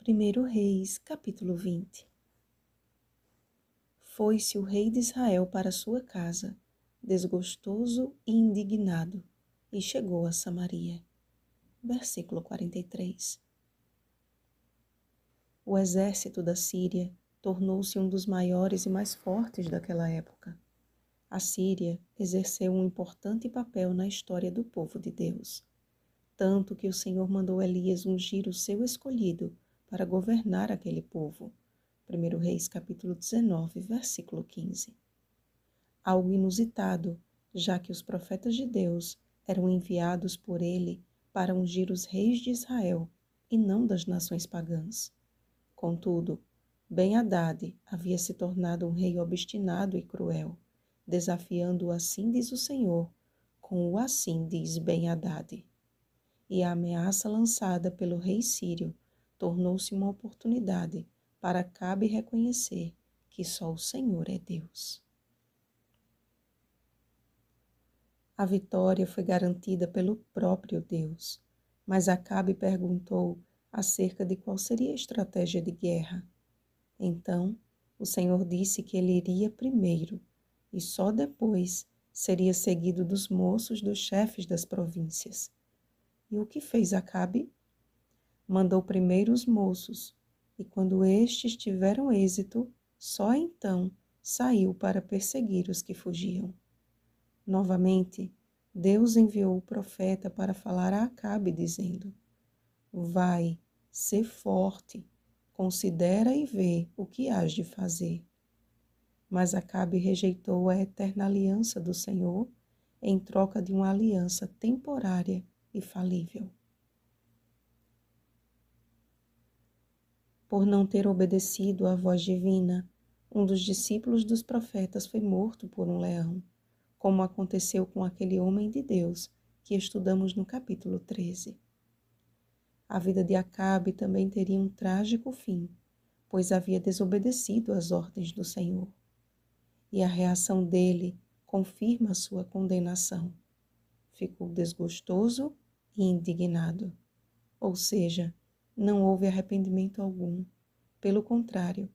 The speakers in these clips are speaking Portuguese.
1 Reis, capítulo 20. Foi-se o rei de Israel para sua casa, desgostoso e indignado, e chegou a Samaria. Versículo 43. O exército da Síria tornou-se um dos maiores e mais fortes daquela época. A Síria exerceu um importante papel na história do povo de Deus, tanto que o Senhor mandou Elias ungir o seu escolhido para governar aquele povo. 1 Reis capítulo 19, versículo 15. Algo inusitado, já que os profetas de Deus eram enviados por ele para ungir os reis de Israel e não das nações pagãs. Contudo, Ben-Hadad havia se tornado um rei obstinado e cruel, desafiando o assim diz o Senhor com o assim diz Ben-Hadad. E a ameaça lançada pelo rei sírio tornou-se uma oportunidade para Acabe reconhecer que só o Senhor é Deus. A vitória foi garantida pelo próprio Deus, mas Acabe perguntou acerca de qual seria a estratégia de guerra. Então, o Senhor disse que ele iria primeiro, e só depois seria seguido dos moços dos chefes das províncias. E o que fez Acabe? Mandou primeiro os moços, e quando estes tiveram êxito, só então saiu para perseguir os que fugiam. Novamente, Deus enviou o profeta para falar a Acabe, dizendo: Vai, sê forte, considera e vê o que hás de fazer. Mas Acabe rejeitou a eterna aliança do Senhor em troca de uma aliança temporária e falível. Por não ter obedecido à voz divina, um dos discípulos dos profetas foi morto por um leão, como aconteceu com aquele homem de Deus que estudamos no capítulo 13. A vida de Acabe também teria um trágico fim, pois havia desobedecido às ordens do Senhor. E a reação dele confirma a sua condenação. Ficou desgostoso e indignado, ou seja, não houve arrependimento algum. Pelo contrário,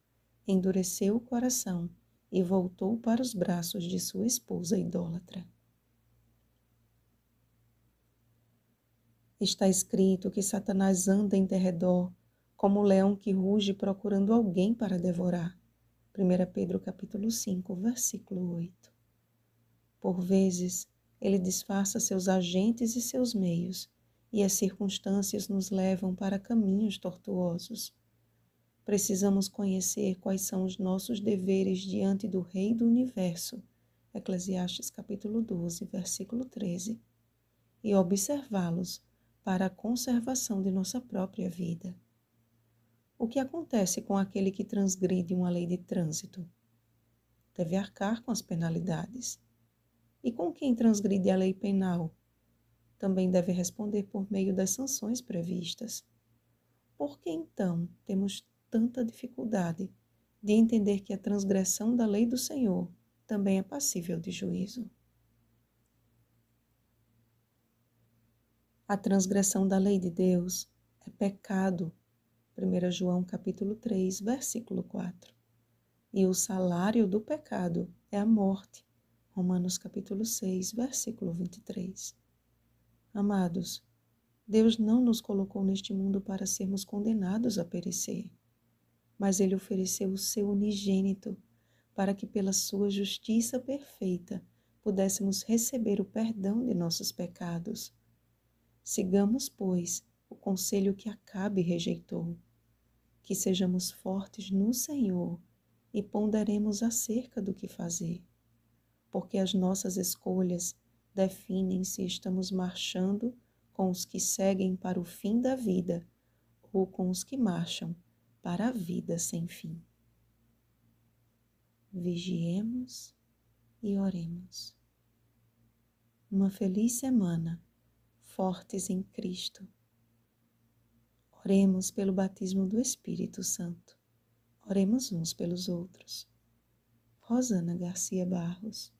endureceu o coração e voltou para os braços de sua esposa idólatra. Está escrito que Satanás anda em derredor, como o leão que ruge procurando alguém para devorar. 1 Pedro capítulo 5, versículo 8. Por vezes, ele disfarça seus agentes e seus meios, e as circunstâncias nos levam para caminhos tortuosos. Precisamos conhecer quais são os nossos deveres diante do Rei do Universo, Eclesiastes capítulo 12, versículo 13, e observá-los para a conservação de nossa própria vida. O que acontece com aquele que transgride uma lei de trânsito? Deve arcar com as penalidades. E com quem transgride a lei penal? Também deve responder por meio das sanções previstas. Por que então temos tanta dificuldade de entender que a transgressão da lei do Senhor também é passível de juízo? A transgressão da lei de Deus é pecado. 1 João capítulo 3, versículo 4. E o salário do pecado é a morte. Romanos capítulo 6, versículo 23. Amados, Deus não nos colocou neste mundo para sermos condenados a perecer, mas Ele ofereceu o seu unigênito para que pela sua justiça perfeita pudéssemos receber o perdão de nossos pecados. Sigamos, pois, o conselho que Acabe rejeitou, que sejamos fortes no Senhor e ponderemos acerca do que fazer, porque as nossas escolhas definem se estamos marchando com os que seguem para o fim da vida ou com os que marcham para a vida sem fim. Vigiemos e oremos. Uma feliz semana, fortes em Cristo. Oremos pelo batismo do Espírito Santo. Oremos uns pelos outros. Rosana Garcia Barros.